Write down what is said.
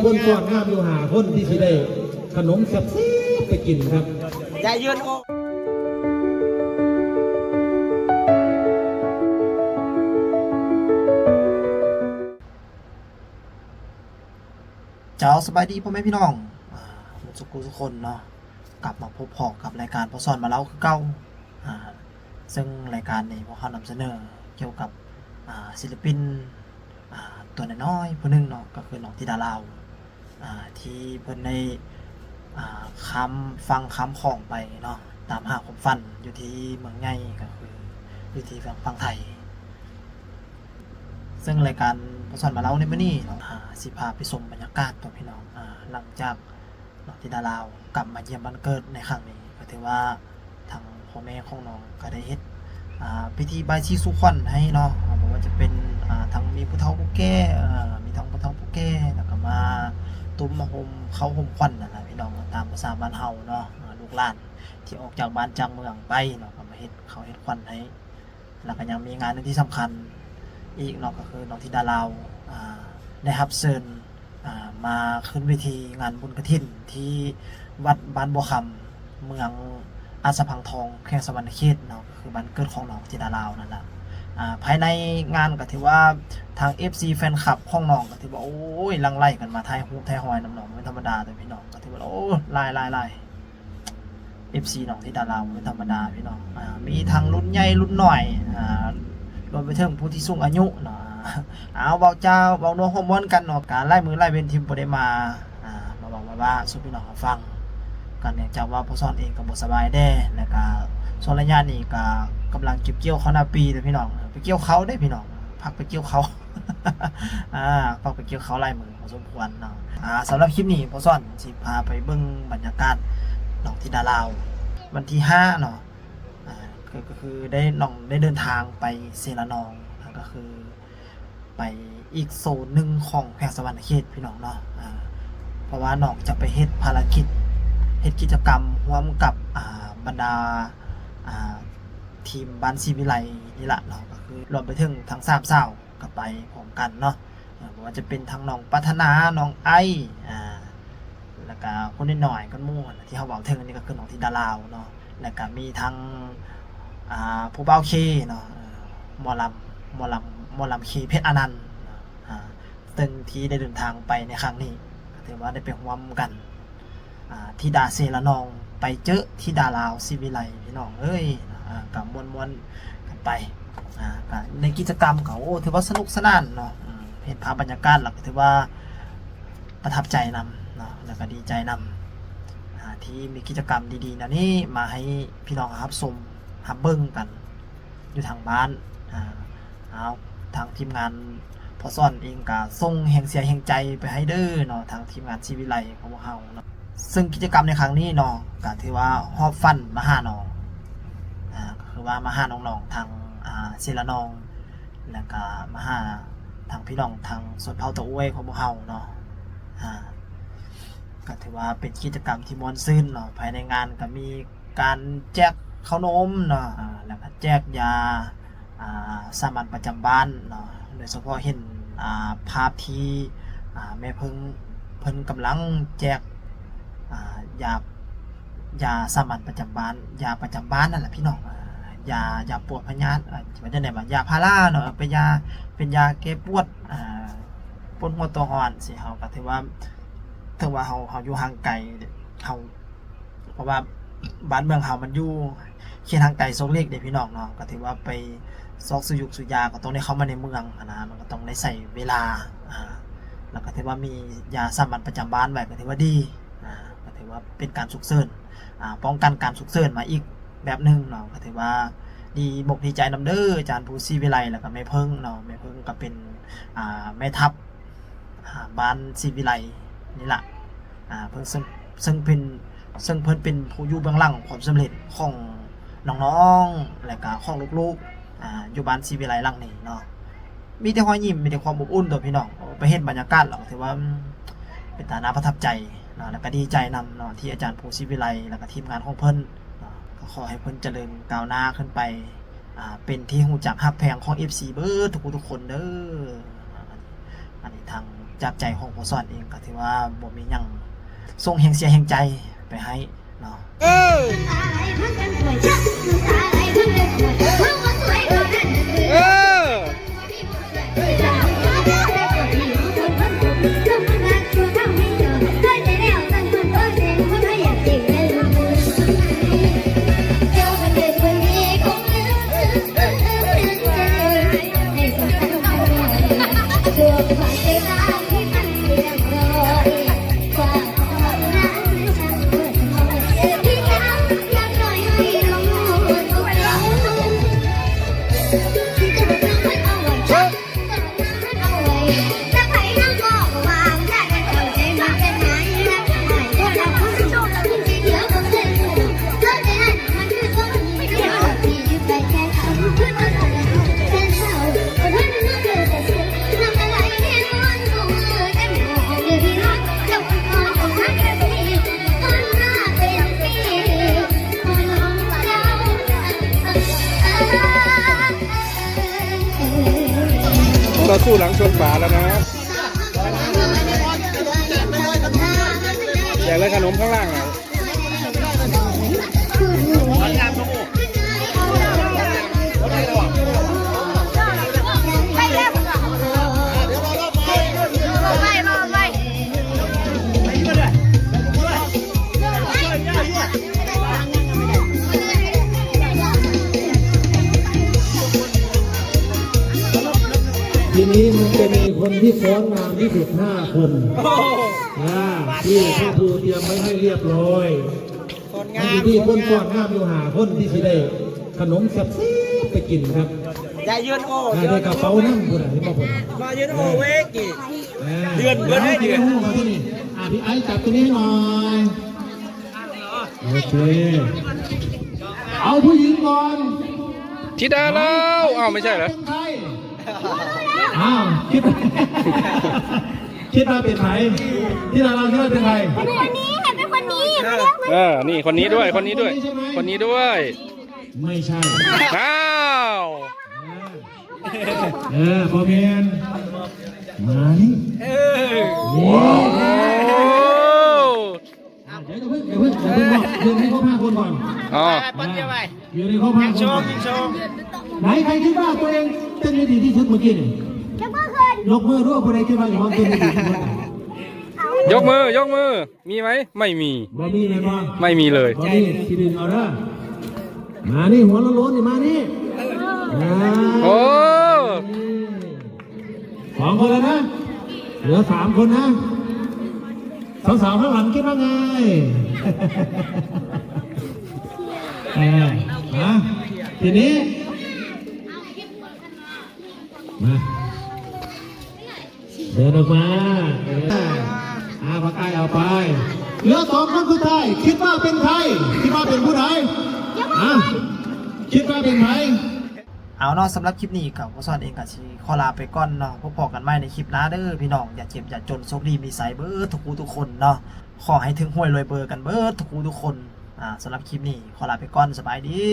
คนก่อนงามอยู่5 คนที่สิได้ขนมแซ่บๆไปกินครับอย่ายืนโอเจ้าสบายดีพ่อแม่พี่น้องทุกคนเนาะกลับมาพบพอกับรายการพอสอนมาเล่าคือเก่าซึ่งรายการนี้พวกเขานำเสนอเกี่ยวกับศิลปินตัวน้อยๆผู้หนึงเนาะก็คือน้องธิดาลาวที่เพิ่นได้ฟังคำของไปเนาะตามหาความฝันอยู่ที่เมืองใหญ่ก็คืออยู่ที่ฝั่งไทยซึ่งรายการพอสอนมาเล่าในมื้อนี้เนาะสิพาไปชมบรรยากาศตัวพี่น้องหลังจากน้องธิดาลาวกลับมาเยี่ยมบ้านเกิดในครั้งนี้ก็ถือว่าทางพ่อแม่ของน้องก็ได้เฮ็ดพิธีบายชีสุขวัญให้เนาะบ่ว่าจะเป็นทั้งมีผู้เฒ่าผู้แก่มีทั้งผู้เฒ่าผู้แก่แล้วก็มาตุ้มมาห่มเข้าห่มขวัญนั่นแหละพี่น้องตามภาษาบ้านเฮาเนาะลูกหลานที่ออกจากบ้านจากเมืองไปเนาะก็มาเฮ็ดเขาเฮ็ดขวัญให้แล้วก็ยังมีงานนึงที่สำคัญอีกเนาะก็คือน้องธิดาลาวได้รับเชิญมาขึ้นเวทีงานบุญกฐินที่วัดบ้านบัวคำเมืองอาสะพังทองแขวงสะวรรณเขตเนาะคือบ้านเกิดของน้องธิดาลาวนั่นแหละภายในงานก็ถือว่าทาง FC แฟนคลับของน้องก็ถือว่าโอ้ยลังไล่กันมาถ่ายรูปถ่ายหอยน้ำน้องไม่ธรรมดาเลยพี่น้องก็ถือว่าโอ้ลาย FC น้องธิดาลาวไม่ธรรมดาพี่น้องมีทั้งรุ่นใหญ่รุ่นหน่อยรวมไปถึงผู้ที่สูงอายุเนาะเอาเบาเจ้าเบาโน้ฮอร์โมนกันเนาะการไล่มือไล่เว้นทีมบ่ได้มาบอกว่าสู่พี่น้องฟังกันเนี่ยจากว่าพอสอนเองก็บ่สบายแด้แล้วก็ส่วนระยะนี้ก็กำลังเก็บเกี่ยวข้าวหน้าปีเลยพี่น้องไปเกี่ยวเขาได้พี่น้องพักไปเกี่ยวเขาพักไปเกี่ยวเขาไล่มือพอสมควรเนาะสำหรับคลิปนี้พอสอนสิพาไปเบิ่งบรรยากาศน้องธิดาลาววันที่5เนาะก็คือได้น้องได้เดินทางไปเซระนองก็คือไปอีกโซนหนึ่งของแขวงสะวรรณเขตพี่น้องเนาะเพราะว่าน้องจะไปเฮ็ดภารกิจเฮ็ดกิจกรรมร่วมกับบรรดาทีมบ้านศรีวิไลนี่แหละเนาะก็คือรวมไปถึงทั้ง3สาวก็ไปพร้อมกันเนาะบ่ว่าจะเป็นทั้งน้องปัทนาน้องไอแล้วก็คนนิดหน่อยกันหมู่ที่เฮาเว้าถึงอันนี้ก็คือน้องธิดาลาวเนาะแล้วก็มีทั้งผู้เบาเคเนาะหมอลำเคเพชรอนันต์ตึงที่ได้เดินทางไปในครั้งนี้ถือว่าได้ไปร่วมกันที่ดาเซละนองไปเจอที่ดาลาวศรีวิไลพี่น้องเอ้ยกับมวนกันไปในกิจกรรมเขาถือว่าสนุกสนานเนาะเห็นภาพบรรยากาศหลักถือว่าประทับใจนำเนาะแล้วก็ดีใจนำที่มีกิจกรรมดีๆนะนี่มาให้พี่น้องรับชมรับเบิ่งกันอยู่ทางบ้านเอาทางทีมงานพอซ่อนเองก็ส่งแห่งเสียแห่งใจไปให้เด้อเนาะทางทีมงานศรีวิไลของพวกเฮาเนาะซึ่งกิจกรรมในครั้งนี้เนาะก็ถือว่าฮอบฟันมาหาน้องก็คือว่ามาหาน้องๆทางเซระนองแล้วก็มาหาทางพี่น้องทางสวนเผาตะอ้วยของพวกเฮาเนาะก็ถือว่าเป็นกิจกรรมที่ม่วนซื่นเนาะภายในงานก็มีการแจกขนมเนาะแล้วก็แจกยาสามัญประจำบ้านเนาะโดยเฉพาะเห็นภาพที่แม่เพิ่นกำลังแจกยาสามัญประจำบ้านยาประจำบ้านนั่นแหละพี่น้องยาปวดพยาธิมันจะได้ว่ายาพาราเนาะเป็นยาแก้ปวดหัวตัวอ่อนสิเฮาก็ถือว่าเฮาอยู่ห่างไกลเฮาเพราะว่าบ้านเมืองเฮามันอยู่เขตทางไกลโซกเล็กเด้พี่น้องเนาะก็ถือว่าไปซอกสุยุกสุยาก็ต้องได้เข้ามาในเมืองนะมันก็ต้องได้ใส่เวลาแล้วก็ถือว่ามียาสามัญประจำบ้านไว้ก็ถือว่าดีก็ถือว่าเป็นการฉุกเฉินป้องกันการฉุกเฉินมาอีกแบบนึงเนาะก็ถือว่าดีบกดีใจนำเด้ออาจารย์ผู้ศรีวิไลแล้วก็แม่เพิ่งเนาะแม่เพิ่งก็เป็นแม่ทัพบ้านศรีวิไลนี่แหละเพิ่งซึ่งเพิ่นเป็นผู้อยู่เบื้องหลังความสำเร็จของน้องๆและก็ของลูกๆอยู่บ้านศรีวิไลหลังนี้เนาะมีแต่ความยิ้มมีแต่ความอบอุ่นตัวพี่น้องไปเห็นบรรยากาศแล้วถือว่าเป็นตาน่าประทับใจเนาะแล้วก็ดีใจนำเนาะที่อาจารย์ผู้ศรีวิไลแล้วก็ทีมงานของเพิ่นก็ขอให้เพิ่นเจริญก้าวหน้าขึ้นไปเป็นที่ฮู้จักฮักแพงของ FC เบิดทุกคนเด้ออันนี้ทาง จากใจของพ่อสอนเองก็ถือว่าบ่มีหยังส่งแห่งเสียแห่งใจไปให้เนาะ เราสู้หลังชนฝาแล้วนะแจกเลยขนมข้างล่างอ่ะทีนี้มันจะมีคนที่ฟ้อนงานที่สุด5 คนที่พระครูเตรียมไว้ให้เรียบร้อยที่คนฟ้อนงามอยู่5 คนที่สิได้ขนมแซ่บๆไปกินครับ ได้ยืนโอ้ ได้กระเป๋านั่งคนที่บอกผม มายืนโอ้เวกี่ เดือนให้เดือนมาที่นี่พี่ไอ้จับตัวนี้หน่อยโอเคเอาผู้หญิงก่อน ธิดาแล้วอ้าวไม่ใช่เหรอ อ้าวคิดว่าเป็นใครที่เราคิดว่าเป็นใคร เป็นคนนี้ค่ะเป็นคนนี้ นี่คนนี้ด้วยคนนี้ด้วย คนนี้ด้วย ไม่ใช่ อ้าว พอเพียนมานี่โอ้เดี๋ยวเพิ่งยืนให้ครบ5 คนก่อน อ๋อ ยืนให้ครบ5 คนไหนใครคิดว่าตัวเองเต้นได้ดีที่สุดเมื่อกี้นี่ยกมือด้วยคนใดคิดว่าอย่างนั้นเต้นได้ดีที่สุด ยกมือมีไหมไม่มี บอดี้เลยบอ ไม่มีเลย บอดี้ทีนึงเอาละมานี่หัวโล้นๆนี่มานี่ โอ้ 2 คนแล้วนะเหลือ3 คนนะสาวๆข้างหลังคิดว่าไงนะทีนี้มาเดินออกมาพักไอเอาไปเหลือ2 คนสุดท้ายคิดว่าเป็นใครคิดว่าเป็นผู้ใดคิดว่าเป็นใคร เอาเนาะสำหรับคลิปนี้กับพ่อสอนเองก็สิขอลาไปก่อนเนาะพบกันใหม่ในคลิปหน้าเด้อพี่น้องอย่าเจ็บอย่าจนโชคดีมีไสเบิดทุกคนเนาะขอให้ถึงห้วยรวยเบอร์กันเบิดทุกคนสำหรับคลิปนี้ขอลาไปก่อนสบายดี